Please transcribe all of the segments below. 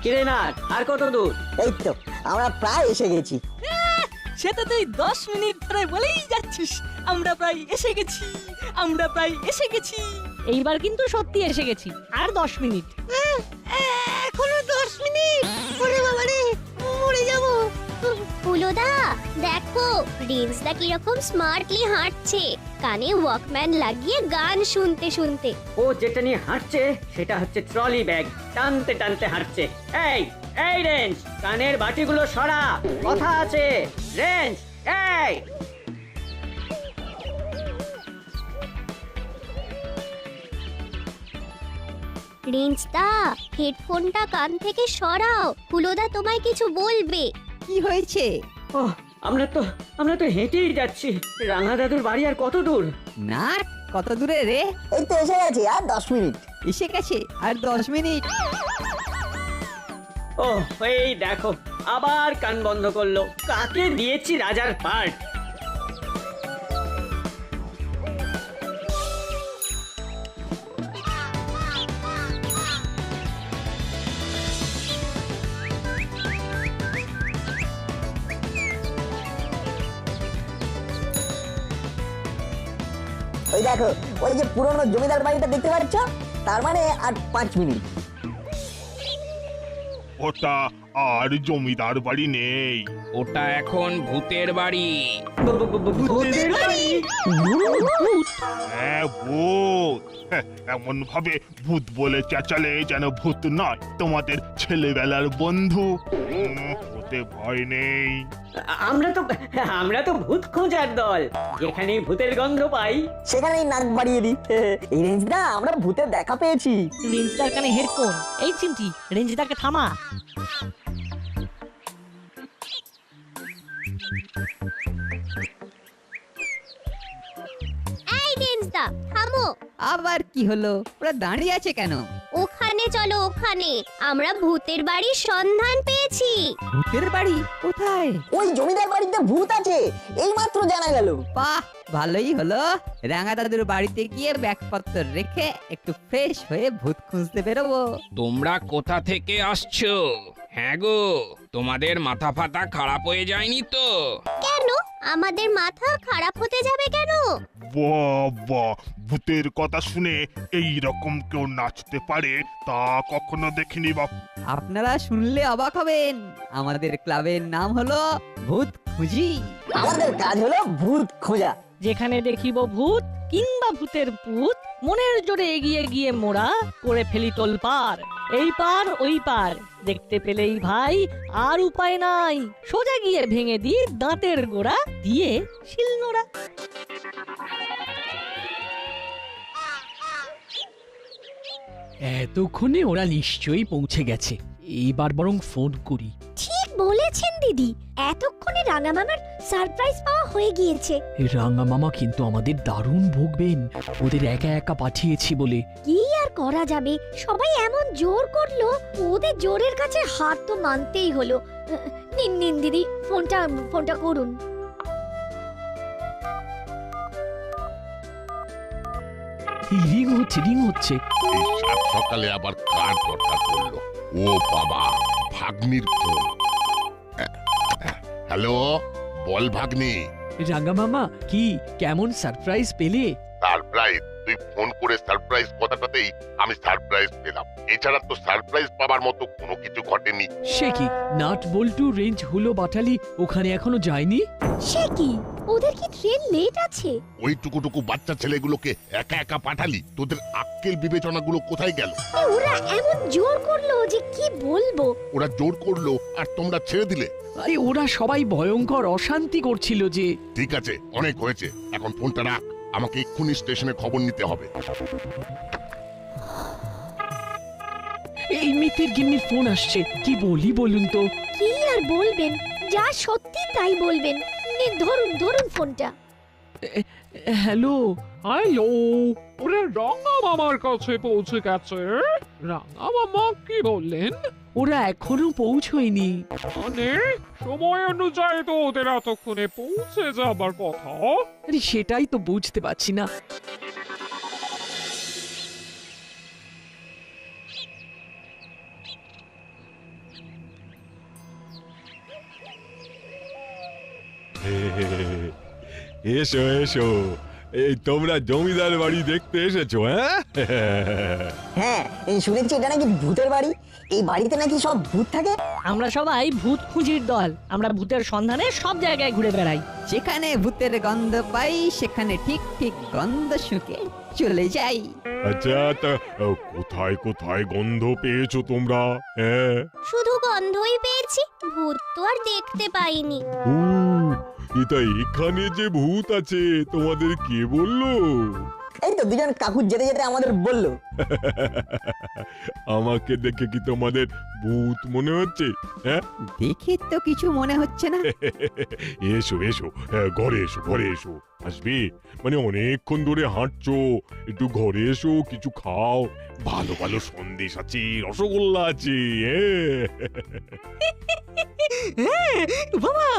কিরে না আর কত দূর? এই তো আমরা প্রায় এসে গেছি। সেটা তুই 10 মিনিট ধরে বলেই যাচ্ছিস আমরা প্রায় এসে গেছি, আমরা প্রায় এসে গেছি। এইবার কিন্তু সত্যি এসে গেছি। আর 10 মিনিট। এখনো 10 মিনিট। ওরে বাবা রে, মরে যাব। ফুলোদা দেখো রিন্সদা কিরকম স্মার্টলি হাঁটছে, কানে ওয়াকম্যান লাগিয়ে গান শুনতে শুনতে। ও যেটা নিয়ে হাঁটছে সেটা হচ্ছে ট্রলি ব্যাগ, টানতে টানতে হাঁটছে। এই এই রেঞ্জ, কানের বাটিগুলো সরা, কথা আছে। রেঞ্জ, এই রিন্সদা হেডফোনটা কান থেকে সরাও, ফুলোদা তোমায় কিছু বলবে। কি হয়েছে? ও আমরা তো হেঁটেই যাচ্ছি। রাঙা দাদুর বাড়ি আর কত দূর? না কত দূরে রে? এই তো এসে গেছি, আর 10 মিনিট। এসে গেছে আর 10 মিনিট। ও এই দেখো আবার কান বন্ধ করলো। কাকে দিয়েছি রাজার পাট? ওই দেখো, ওই যে পুরনো জমিদার বাড়িটা দেখতে পাচ্ছ, তার মানে আর 5 মিনিট। ওটা আর জমিদার বাড়ি নেই, ওটা এখন ভূতের বাড়ি। ভূতের বাড়ি? হ্যাঁ ভূত। এমন ভাবে ভূত বলে চেঁচালে যেন ভূত নয়, তোমাদের ছেলেবেলার বন্ধু। ভূতে ভয় নেই। আমরা তো ভূত খোঁজার দল। যেখানেই ভূতের গন্ধ পাই সেখানেই নাক বাড়িয়ে দিই। এই রেঞ্জদা, আমরা ভূতের দেখা পেয়েছি। রেঞ্জদার কানে হেডফোন। এই চিমটি, রেঞ্জদাকে থামা। এই রিন্সদা থামো। আবার কি হলো? ওরা দাঁড়িয়ে আছে কেন? ওখানে চলো, ওখানে আমরা ভূতের বাড়ির সন্ধান পেয়েছি। ভূতের বাড়ি কোথায়? ওই জমিদার বাড়িতে ভূত আছে, এই মাত্র জানা গেল। বাহ, ভালোই হলো। রাঙা দাদুর বাড়িতে গিয়ে ব্যাগপত্র রেখে একটু ফ্রেশ হয়ে ভূত খুঁজতে বেরোবো। তোমরা কোথা থেকে আসছো? হ্যাঁ গো, তোমাদের মাথা ফাতা খারাপ হয়ে যায়নি তো? কেন আমাদের মাথা খারাপ হতে যাবে কেন? বাবা, ভূতের কথা শুনে এই রকম কেউ নাচতে পারে তা কখনো দেখিনি বাপ। আপনারা শুনলে অবাক হবেন। আমাদের ক্লাবের নাম হলো ভূত খুঁজি। আমাদের কাজ হলো ভূত খোঁজা। যেখানে দেখিব ভূত কিংবা ভূতের পুত, মনের জোরে এগিয়ে গিয়ে মোরা করে ফেলি তোলপার। এই পার ওই পার দেখতে পেলেই ভাই আর উপায় নাই, সোজা গিয়ে ভেঙে দি দাঁতের গোড়া দিয়ে শিলনোড়া। এতক্ষণে ওরা নিশ্চয়ই পৌঁছে গেছে। এইবার বরং ফোন করি। ঠিক বলেছেন দিদি, এতক্ষণে রাঙা মামার সারপ্রাইজ পাওয়া হয়ে গিয়েছে। রাঙা মামা কিন্তু আমাদের দারুণ ভুগবেন, ওদের একা একা পাঠিয়েছি বলে। কি আর করা যাবে, সবাই এমন জোর করলো, ওদের জোরের কাছে হার তো মানতেই হলো। নিন নিন দিদি, ফোনটা করুন। রিং হচ্ছে রিং হচ্ছে। এই সাত সকালে আবার কার দরকার পড়লো? ও বাবা, ভাগ্নির ফোন। হ্যালো, বল ভাগ্নি। রাঙা মামা, কি কেমন সারপ্রাইজ পেলে? সারপ্রাইজ? তুই ফোন করে সারপ্রাইজ কথাটাতেই আমি সারপ্রাইজ পেলাম। এছাড়া তো সারপ্রাইজ পাবার মতো কোনো কিছু ঘটেনি। সে কি, নাট বল্টু রেঞ্জ হুলো বাটালি ওখানে এখনো যায়নি? সে কি, ওদের কি ট্রেন লেট আছে? ওই টুকুটুকু বাচ্চা ছেলেগুলোকে একা একা পাঠালি, তোদের আক্কেল বিবেচনাগুলো কোথায় গেল? ওরা এমন জোর করলো যে কি বলবো। ওরা জোর করলো আর তোমরা ছেড়ে দিলে? আরে ওরা সবাই ভয়ঙ্কর অশান্তি করছিল যে। ঠিক আছে, অনেক হয়েছে, এখন ফোনটা রাখ। আমাকে এক্ষুনি স্টেশনে খবর নিতে হবে। এই মিতের গিন্নির ফোন আসছে, কি বলি বলুন তো? কি আর বলবেন, যা সত্যি তাই বলবেন। নিন, ধরুন ফোনটা। হ্যালো। হ্যালো, ওরা রাঙা মামার কাছে পৌঁছে গেছে। রাঙা মামা কি বললেন? ওরা এখনো পৌঁছয়নি। মানে সময় অনুযায়ী তো ওদের এতক্ষণে পৌঁছে যাবার কথা। আরে সেটাই তো বুঝতে পারছি না। এসো এসো, এই তোমরা জমিদার বাড়ি দেখতে এসেছো? হ্যাঁ হ্যাঁ, এই শুনেছি এটা নাকি ভূতের বাড়ি। এই বাড়িতে নাকি সব ভূত থাকে। আমরা সবাই ভূত খুঁজির দল। আমরা ভূতের সন্ধানে সব জায়গায় ঘুরে বেড়াই। যেখানে ভূতের গন্ধ পাই সেখানে ঠিক ঠিক গন্ধ শুকে চলে যাই। আচ্ছা, তা কোথায় কোথায় গন্ধ পেয়েছো তোমরা? হ্যাঁ, শুধু গন্ধই পেয়েছি, ভূত তো আর দেখতে পাইনি। ও এটা এখানে যে ভূত আছে তোমাদের কে বললো? এই তো দুজন কাকু যেতে যেতে আমাদের বললো। আমাকে দেখে কি তোমাদের ভূত মনে হচ্ছে? হ্যাঁ, দেখে তো কিছু মনে হচ্ছে না। এসো এসো, ঘরে এসো, ঘরে এসো। আসবে মানে অনেকক্ষণ ধরে হাঁটছো, একটু ঘরে এসো, কিছু খাও। ভালো ভালো সন্দেশ আছে, রসগোল্লা আছে। বাবা,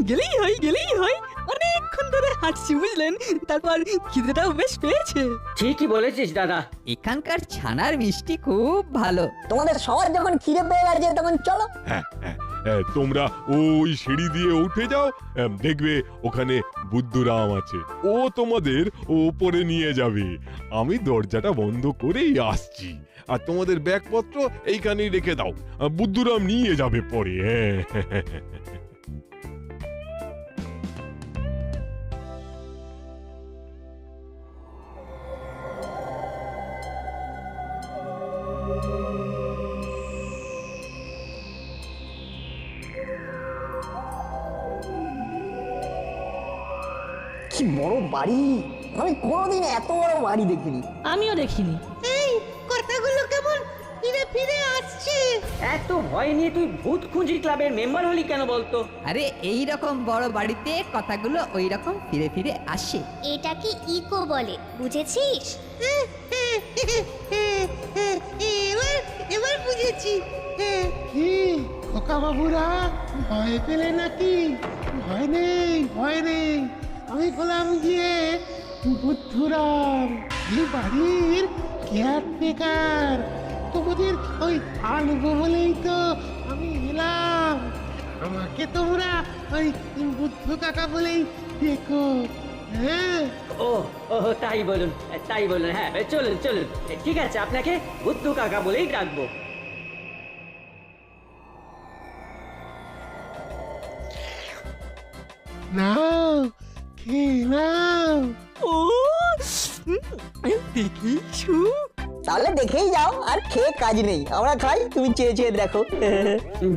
গেলেই হয়। অনেকক্ষণ ধরে হাঁটছি বুঝলেন, তারপর খিদেটাও বেশ পেয়েছে। ঠিকই বলেছিস দাদা। এখানকার ছানার মিষ্টি খুব ভালো। তোমাদের সবার যখন খিদে পেয়ে গেছে তখন চলো। হ্যাঁ, তোমরা ওই সিঁড়ি দিয়ে উঠে যাও, দেখবে ওখানে বুদ্ধুরাম আছে, ও তোমাদের ওপরে নিয়ে যাবে। আমি দরজাটা বন্ধ করেই আসছি, আর তোমাদের ব্যাগপত্র এইখানেই রেখে দাও, বুদ্ধুরাম নিয়ে যাবে পরে। হ্যাঁ কি বড় বাড়ি! আমি কোনোদিন এত বড় বাড়ি দেখিনি। আমিও দেখিনি। এত ভয় নিয়ে তুই ভূত খুঁজি ক্লাবের মেম্বার হলি কেন বলতো? আরে এই রকম বড় বাড়িতে কথাগুলো ওই রকম ফিরে ফিরে আসে। এটাকে ইকো বলে, বুঝেছিস? এবার বুঝেছি। কি খোকা বাবুরা ভয় পেলে নাকি? ভয় নেই, আমি হলাম গিয়ে বুদ্ধুরাম, এই বাড়ির কেয়ারটেকার। তোমাদের ওই আনবো বলেই তো আমি এলাম। আমাকে তোমরা ওই বুদ্ধ কাকা বলেই দেখো। হ্যাঁ, ও ও তাই বলুন। হ্যাঁ, চলুন। ঠিক আছে, আপনাকে বুদ্ধু কাকা বলেই ডাকবো। নাও খেয়ে নাও। ও দেখি তাহলে দেখেই যাও, আর খেয়ে কাজ নেই। আমরা খাই, তুমি চেয়ে চেয়ে দেখো।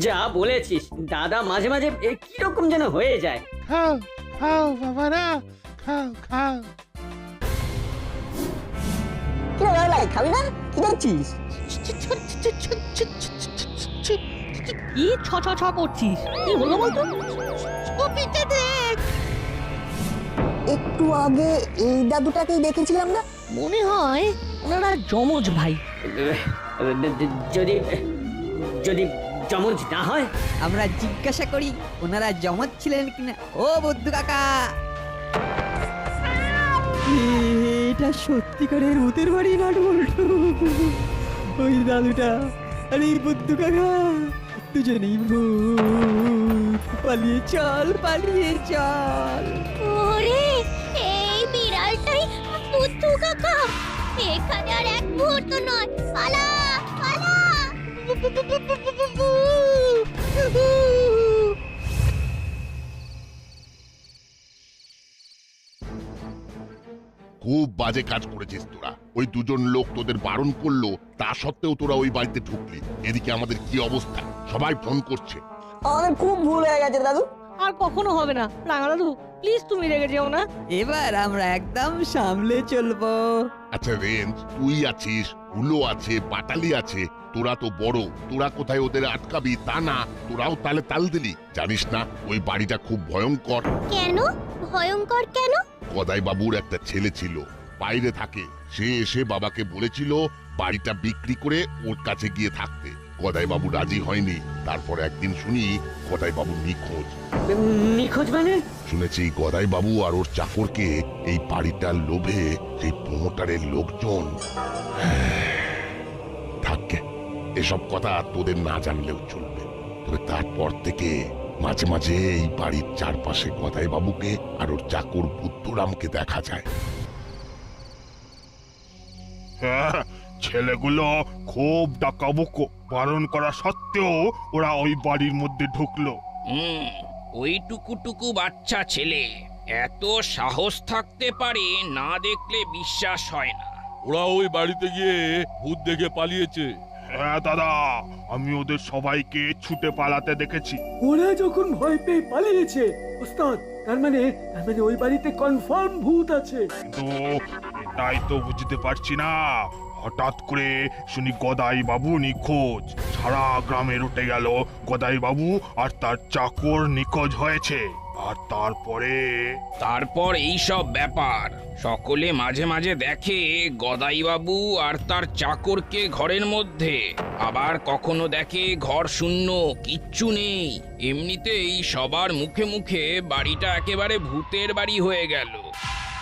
যা বলেছিস দাদা, মাঝে মাঝে কিরকম যেন হয়ে যায়। খাও খাও বাবারা, খাও। কি রে, খাবি না? কি দেখছিস? কি ছ করছিস? কি হলো বলতো? একটু আগে এই দাদুটাকেই দেখেছিলাম না? মনে হয় ওনারা যমজ ভাই। যদি জমজ না হয়? আমরা জিজ্ঞাসা করি ওনারা জমজ ছিলেন কিনা। ও বুদ্ধু কাকা, এটা সত্যিকারের ভূতের বাড়ি না বলতো? ওই দাদুটা আর এই বুদ্ধু কাকা দুজনেই ভূত। পালিয়ে চল। ওরে, এই বিড়ালটাই বুদ্ধু কাকা। এখানে আর এক মুহূর্ত নয়, পালা। খুব বাজে কাজ করেছিস তোরা। ওই দুজন লোক তোদের বারণ করলো, তা সত্ত্বেও তোরা ওই বাড়িতে ঢুকলি। এদিকে আমাদের কি অবস্থা, সবাই ফোন করছে। আমাদের খুব ভুল হয়ে গেছে দাদু। আর কখনো হবে না। রাঙা দাদু, প্লিজ তুমি রেগে যেও না। এবার আমরা একদম সামলে চলবো। আচ্ছা রেঞ্জ, তুই আছিস, হুলো আছে, পাটালি আছে, তোরা তো বড়, তোরা কোথায় ওদের আটকাবি তা না, তোরাও তালে তাল দিলি। জানিস না ওই বাড়িটা খুব ভয়ঙ্কর? কেন ভয়ঙ্কর? কেন? গদাই বাবুর একটা ছেলে ছিল, বাইরে থাকে। সে এসে বাবাকে বলেছিল বাড়িটা বিক্রি করে ওর কাছে গিয়ে থাকতে। গদাই বাবু রাজি হয়নি। তারপর একদিন শুনি গদাই বাবু নিখোঁজ। নিখোঁজ মানে? শুনেছি গদাই বাবু আর ওর চাকরকে এই বাড়িটার লোভে সেই প্রমোটারের লোকজন। থাকবে, এসব কথা তোদের না জানলেও চলবে। তবে তারপর থেকে মাঝে মাঝে এই বাড়ির চারপাশে গদাই বাবুকে আর ওর চাকর বুদ্ধুরামকে দেখা যায়। হ্যাঁ, ছেলেগুলো খুব ডাকাবুকো, বারণ করা সত্ত্বেও ওরা ওই বাড়ির মধ্যে ঢুকলো। ওই টুকু বাচ্চা ছেলে এত সাহস থাকতে পারে, না দেখলে বিশ্বাস হয় না। ওরা ওই বাড়িতে গিয়ে ভূত দেখে পালিয়েছে। হ্যাঁ দাদা, আমি ওদের সবাইকে ছুটে পালাতে দেখেছি। ওরা যখন ভয় পেয়ে পালিয়েছে ওস্তাদ, তার মানে ওই বাড়িতে কনফার্ম ভূত আছে। কিন্তু এটাই তো বুঝতে পারছি না, হঠাৎ করে শুনি গদাই বাবু নিখোঁজ। সারা গ্রামে উঠে গেল গদাই বাবু আর তার চাকর নিখোঁজ হয়েছে। আর তারপর এই সব ব্যাপার সকলে মাঝে মাঝে দেখে গদাইবাবু আর তার চাকরকে ঘরের মধ্যে, আবার কখনো দেখে ঘর শূন্য, কিচ্ছু নেই। এমনিতেই সবার মুখে মুখে বাড়িটা একেবারে ভূতের বাড়ি হয়ে গেল।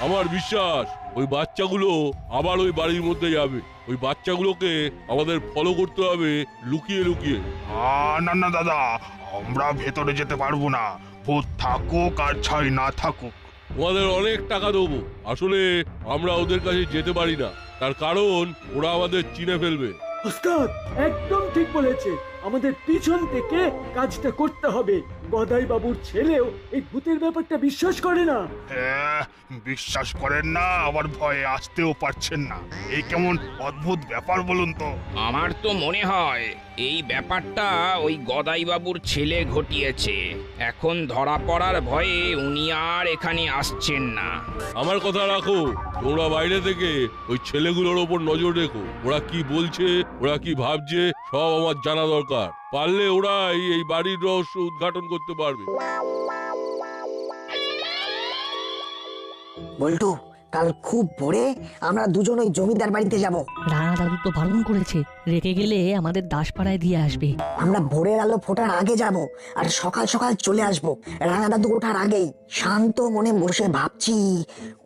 আমার বিশ্বাস ওই বাচ্চাগুলো আবার ওই বাড়ির মধ্যে যাবে। ওই বাচ্চাগুলোকে আমাদের ফলো করতে হবে লুকিয়ে লুকিয়ে। না না দাদা, আমরা ভেতরে যেতে পারবো না, ভূত থাকুক আর ছাই না থাকুক। তোমাদের অনেক টাকা দেবো, আসলে আমরা ওদের কাছে যেতে পারি না, তার কারণ ওরা আমাদের চিনে ফেলবে। ওস্তাদ একদম ঠিক বলেছে, আমাদের পিছন থেকে কাজটা করতে হবে। গদাই বাবুর ছেলেও এই ভূতের ব্যাপারটা বিশ্বাস করে না। বিশ্বাস করেন না, আবার ভয়ে আসতেও পারছেন না। এই কেমন অদ্ভুত ব্যাপার বলুন তো। আমার তো মনে হয় এই ব্যাপারটা ওই গদাইবাবুর ছেলে ঘটিয়েছে। এখন ধরা পড়ার ভয়ে উনি আর এখানে আসছেন না। আমার কথা রাখো, তোমরা বাইরে থেকে ওই ছেলেগুলোর ওপর নজর রেখো। ওরা কি বলছে, ওরা কি ভাবছে, সব আমার জানা দরকার। পারলে ওরাই এই বাড়ির রহস্য উদ্ঘাটন করতে পারবে। বল্টু, কাল খুব ভোরে আমরা দুজন ওই জমিদার বাড়িতে যাব। রানা দাদু তো বারণ করেছে, রেখে গেলে আমাদের দাসপাড়ায় দিয়ে আসবে। আমরা ভোরের আলো ফোটার আগে যাব আর সকাল সকাল চলে আসব। রানা দাদু ওঠার আগেই শান্ত মনে বসে ভাবছি,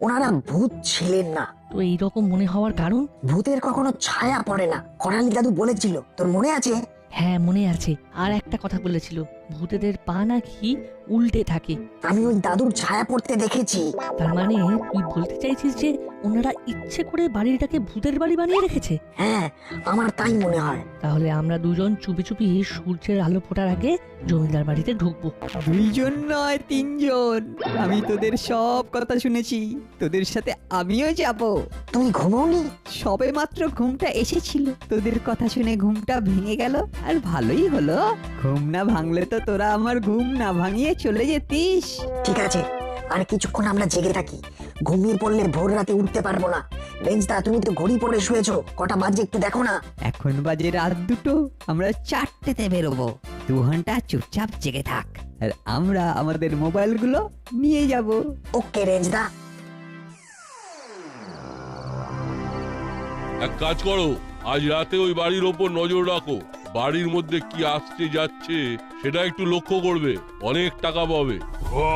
ওনারা ভূত ছিলেন না। তো এইরকম মনে হওয়ার কারণ? ভূতের কখনো ছায়া পড়ে না, করালি দাদু বলেছিল, তোর মনে আছে? হ্যাঁ মনে আছে। আর একটা কথা বলেছিল, ভূতেদের পা নাকি উল্টে থাকে। আমি ওই দাদুর ছায়া পড়তে দেখেছি। তার মানে তুই বলতে চাইছিস যে ওনারা ইচ্ছে করে বাড়িটাকে ভূতের বাড়ি বানিয়ে রেখেছে? হ্যাঁ, আমার তাই মনে হয়। তাহলে আমরা দুজন চুপি চুপি সূর্যের আলো ফোটার আগে জমিদার বাড়িতে ঢুকবো। দুইজন নয়, তিনজন। আমি তোদের সব কথা শুনেছি, তোদের সাথে আমিও যাব। তুমি ঘুমোনি? সবে মাত্র ঘুমটা এসেছিল, তোদের কথা শুনে ঘুমটা ভেঙে গেল। আর ভালোই হলো, ঘুম না ভাঙলে তো তোরা আমার ঘুম না ভাঙিয়ে চলে যেতিস। ঠিক আছে, আর কিছুক্ষণ আমরা জেগে থাকি। ঘুমিয়ে পড়লে ভোর রাতে উঠতে পারবো না। বেঞ্চদা, তুমি তো ঘড়ি পরে শুয়েছো, কটা বাজে একটু দেখো না। এখন বাজে রাত 2টো, আমরা 4টেতে বেরোবো। 2 ঘন্টা চুপচাপ জেগে থাক, আর আমরা আমাদের মোবাইলগুলো নিয়ে যাব। ওকে রেঞ্জদা। এক কাজ করো, আজ রাতে ওই বাড়ির ওপর নজর রাখো। বাড়ির মধ্যে কি আসছে যাচ্ছে সেটা একটু লক্ষ্য করবে, অনেক টাকা পাবে। ও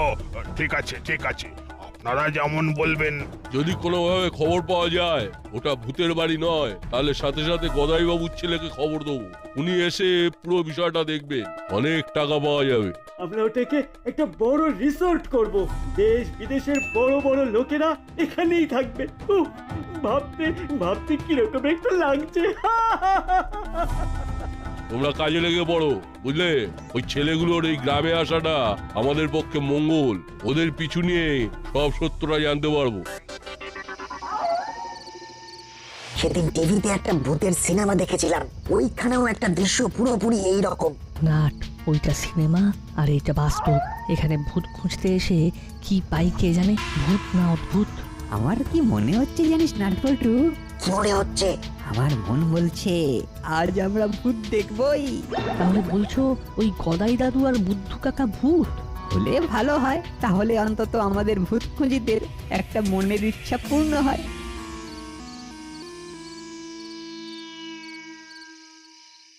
ঠিক আছে ঠিক আছে, আপনারা যেমন বলবেন। যদি কোনোভাবে খবর পাওয়া যায় ওটা ভূতের বাড়ি নয়, তাহলে সাথে সাথে গদাই বাবুর ছেলেকে খবর দেবো। উনি এসে পুরো বিষয়টা দেখবেন, অনেক টাকা পাওয়া যাবে। আমরা ওটাকে একটা বড় রিসোর্ট করব, দেশ বিদেশের বড় বড় লোকেরা এখানেই থাকবে। ভাবতে ভাবতে কিরকম একটু লাগছে। তোমরা কাজে লেগে পড়ো, বুঝলে? ওই ছেলেগুলোর এই গ্রামে আসাটা আমাদের পক্ষে মঙ্গল। ওদের পিছু নিয়ে সব সত্যটা জানতে পারবো। সেদিন টিভিতে একটা ভূতের সিনেমা দেখেছিলাম, ওইখানেও একটা দৃশ্য পুরোপুরি এইরকম। নাট, ওইটা সিনেমা আর এইটা বাস্তব। এখানে ভূত খুঁজতে এসে কি পাই কে জানে, ভূত না অদ্ভুত। আমার কি মনে হচ্ছে জানিস নাটবল্টু? কি মনে হচ্ছে? আমার মন বলছে আজ আমরা ভূত দেখবই। তাহলে বলছো ওই গদাই দাদু আর বুদ্ধু কাকা ভূত? হলে ভালো হয়, তাহলে অন্তত আমাদের ভূত খুঁজিদের একটা মনের ইচ্ছা পূর্ণ হয়।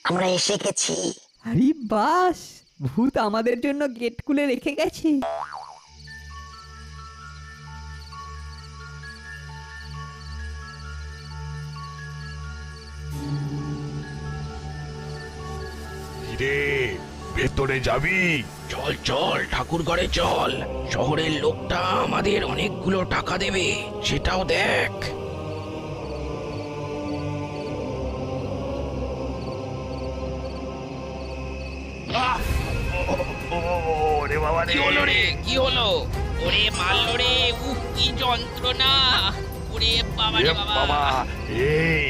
আমরা এসে গেছি। আরে বাস, ভূত আমাদের জন্য গেট খুলে রেখে গেছে। রে ভেতরে যাবি? চল চল ঠাকুর ঘরে চল, শহরের লোকটা আমাদের অনেকগুলো টাকা দেবে, সেটাও দেখ। ওরে বাবা কি হলো রে, কি হলো? ওরে মারলো রে, উফ কি যন্ত্রণা! ওরে বাবা রে বাবা! বাবা, এই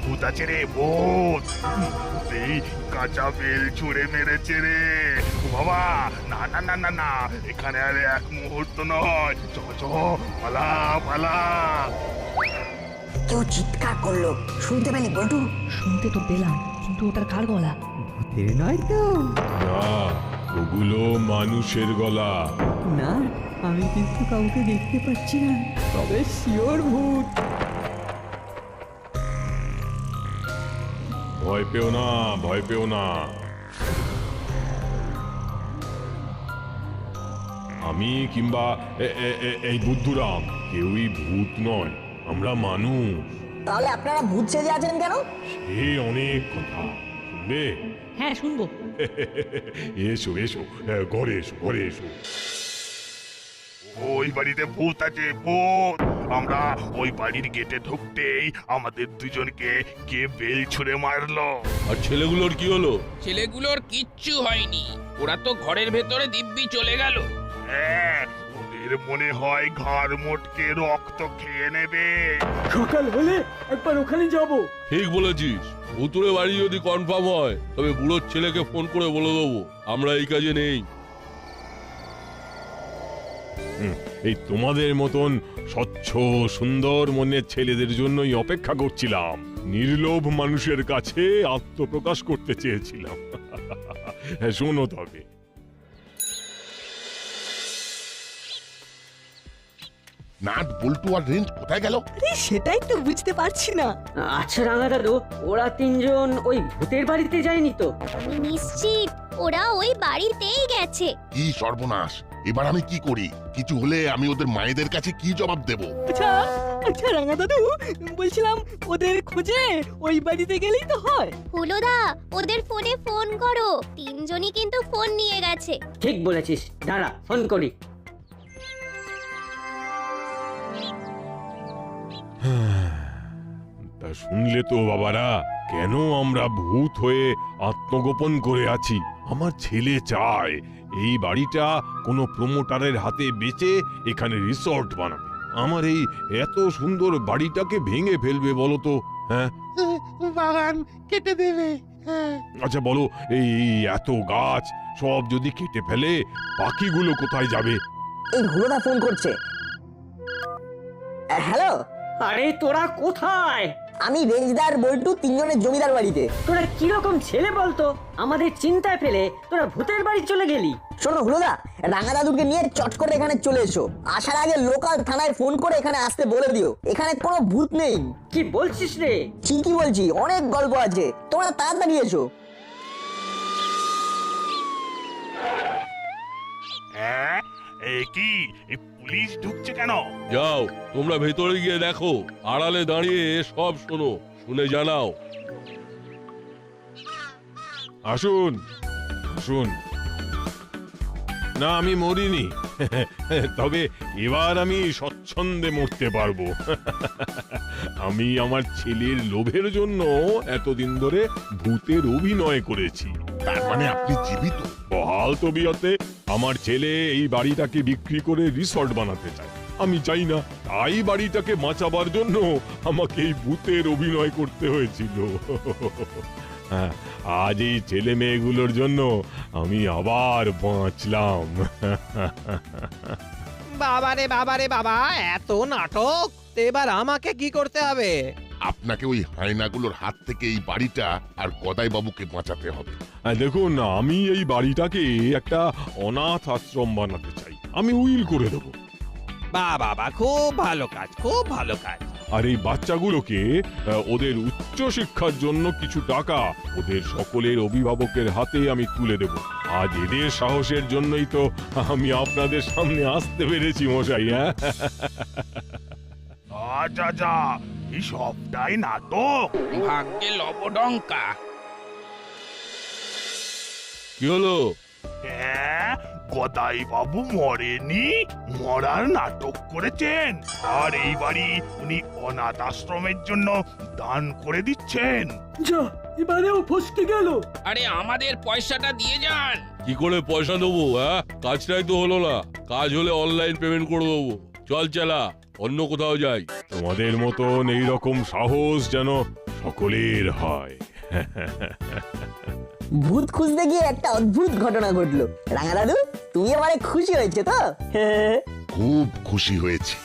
ভূত আছে রে, ভূত! এই কাঁচা বেল ছুঁড়ে মেরেছে রে বাবা। না না না না না, এখানে আর এক মুহূর্ত নয়, পালা পালা। কেউ চিৎকার করলো, শুনতে পেলি বল্টু? শুনতে তো পেলাম, কিন্তু ওটার কার গলা? ভূতের নয় তো? না, ওগুলো মানুষের গলা। না, আমি কিন্তু কাউকে দেখতে পাচ্ছি না, তবে শিওর ভূত। ভয় পেও না, ভয় পেও না। আমি কিংবা এই বুদ্ধুরাম কেউই ভূত নয়, আমরা মানুষ। তাহলে আপনারা ভূত সেজে আছেন কেন? সে অনেক কথা শুনবে? হ্যাঁ শুনবো। এসো এসো, ঘরে এসো, ঘরে এসো। ওই বাড়িতে ভূত আছে, ভূত! আমরা ওই বাড়ির গেটে ঢুকতেই আমাদের দুজনকে কে বেল ছুঁড়ে মারলো। আর ছেলেগুলোর কি হলো? ছেলেগুলোর কিচ্ছু হয়নি, ওরা তো ঘরের ভেতরে দিব্যি চলে গেল। হ্যাঁ, ওদের মনে হয় ঘাড় মোটকে রক্ত খেয়ে নেবে। সকাল হলে একবার ওখানে যাব। ঠিক বলেছিস, ভুতুরে বাড়ি যদি কনফার্ম হয় তবে বুড়োর ছেলেকে ফোন করে বলে দেবো আমরা এই কাজে নেই। এই তোমাদের মতন স্বচ্ছ সুন্দর মনের ছেলেদের জন্যই অপেক্ষা করছিলাম। নির্লোভ মানুষের কাছে আত্মপ্রকাশ করতে চেয়েছিলাম। শোনো তবে, নাট বল্টু আর রেঞ্জ কোথায় গেল? সেটাই তো বুঝতে পারছি না। আচ্ছা রাঙা দাদু, ওরা তিনজন ওই ভূতের বাড়িতে যায়নি তো? আমি নিশ্চিত ওরা ওই বাড়িতেই গেছে। কি সর্বনাশ! এবার আমি কি করি? কিছু হলে আমি ওদের মায়েদের কাছে কি জবাব দেব? আচ্ছা আচ্ছা রাঙা দাদু, বলছিলাম ওদের খোঁজে ওই বাড়িতে গেলেই তো হয়। হুলোদা, ওদের ফোনে ফোন করো, তিনজনই কিন্তু ফোন নিয়ে গেছে। ঠিক বলেছিস, দাঁড়া ফোন করি। তা শুনলে তো বাবারা, কেন আমরা ভূত হয়ে আত্মগোপন করে আছি। আমার ছেলে চায় এই বাড়িটা কোনো প্রমোটারের হাতে বেচে এখানে রিসর্ট বানাবে। আমার এই এত সুন্দর বাড়িটাকে ভেঙে ফেলবে বলো তো? হ্যাঁ, বাগান কেটে দেবে। আচ্ছা বলো, এই এত গাছ সব যদি কেটে ফেলে পাখিগুলো কোথায় যাবে? এই হুলোদা ফোন করছে। হ্যালো, আরে তোরা কোথায়? আমি রেঞ্জদার বল্টু তিনজনের জমিদার বাড়িতে। তোরা কিরকম ছেলে বলতো, আমাদের চিন্তায় ফেলে তোরা ভূতের বাড়ি চলে গেলি। শোনো হুলোদা, রাঙা দাদুকে নিয়ে চট করে এখানে চলে এসো। আসার আগে লোকাল থানায় ফোন করে এখানে আসতে বলে দিও। এখানে কোনো ভূত নেই। কি বলছিস রে? ঠিকই বলছি, অনেক গল্প আছে, তোমরা তাড়াতাড়ি এসো। হ্যাঁ, কি এই পুলিশ ঢুকছে কেন? যাও তোমরা ভেতরে গিয়ে দেখো, আড়ালে দাঁড়িয়ে সব শোনো, শুনে জানাও। আসুন আসুন। না, আমি মরিনি, তবে এবার আমি স্বচ্ছন্দে মরতে পারবো। আমি আমার ছেলের লোভের জন্য এতদিন ধরে ভূতের অভিনয় করেছি। তার মানে আপনি জীবিত? বহাল তবিয়তে আমার ছেলে এই বাড়িটাকে বিক্রি করে রিসর্ট বানাতে চায়। আমি চাই না, তাই বাড়িটাকে বাঁচাবার জন্য আমাকে এই ভূতের অভিনয় করতে হয়েছিল। হ্যাঁ, আজ এই ছেলে মেয়েগুলোর জন্য আমি আবার বাঁচলাম। বাবারে বাবারে বাবা, এত নাটক! এবার আমাকে কি করতে হবে? আপনাকে ওই হায়নাগুলোর হাত থেকে এই বাড়িটা আর গদাই বাবুকে বাঁচাতে হবে। দেখুন, আমি এই বাড়িটাকে একটা অনাথ আশ্রম বানাতে চাই। আমি উইল করে দেবো। বাবা, খুব ভালো কাজ, খুব ভালো কাজ। আর এই বাচ্চাগুলোকে ওদের উচ্চ শিক্ষার জন্য কিছু টাকা ওদের সকলের অভিভাবকের হাতে আমি তুলে দেব। আজ এদের সাহসের জন্যই তো আমি আপনাদের সামনে আসতে পেরেছি মশাই। হ্যাঁ, যা এই সবটাই নাটক। ভাগ্যে লবডঙ্কা। কি হলো? হ্যাঁ, গদাই বাবু মরেনি, মরার নাটক করেছেন। আর এই বাড়ি উনি অনাথ আশ্রমের জন্য দান করে দিচ্ছেন। যা, এবারেও ফসকে গেল। আরে আমাদের পয়সাটা দিয়ে যান। কি করে পয়সা দেবো? হ্যাঁ, কাজটাই তো হলো না। কাজ হলে অনলাইন পেমেন্ট করে দেবো। চল চালা, অন্য কোথাও যাই। তোমাদের মতন এইরকম সাহস যেন সকলের হয়। ভূত খুঁজতে গিয়ে একটা অদ্ভুত ঘটনা ঘটলো। রাঙা দাদু, তুমি আমারে খুশি হয়েছে তো? খুব খুশি হয়েছে।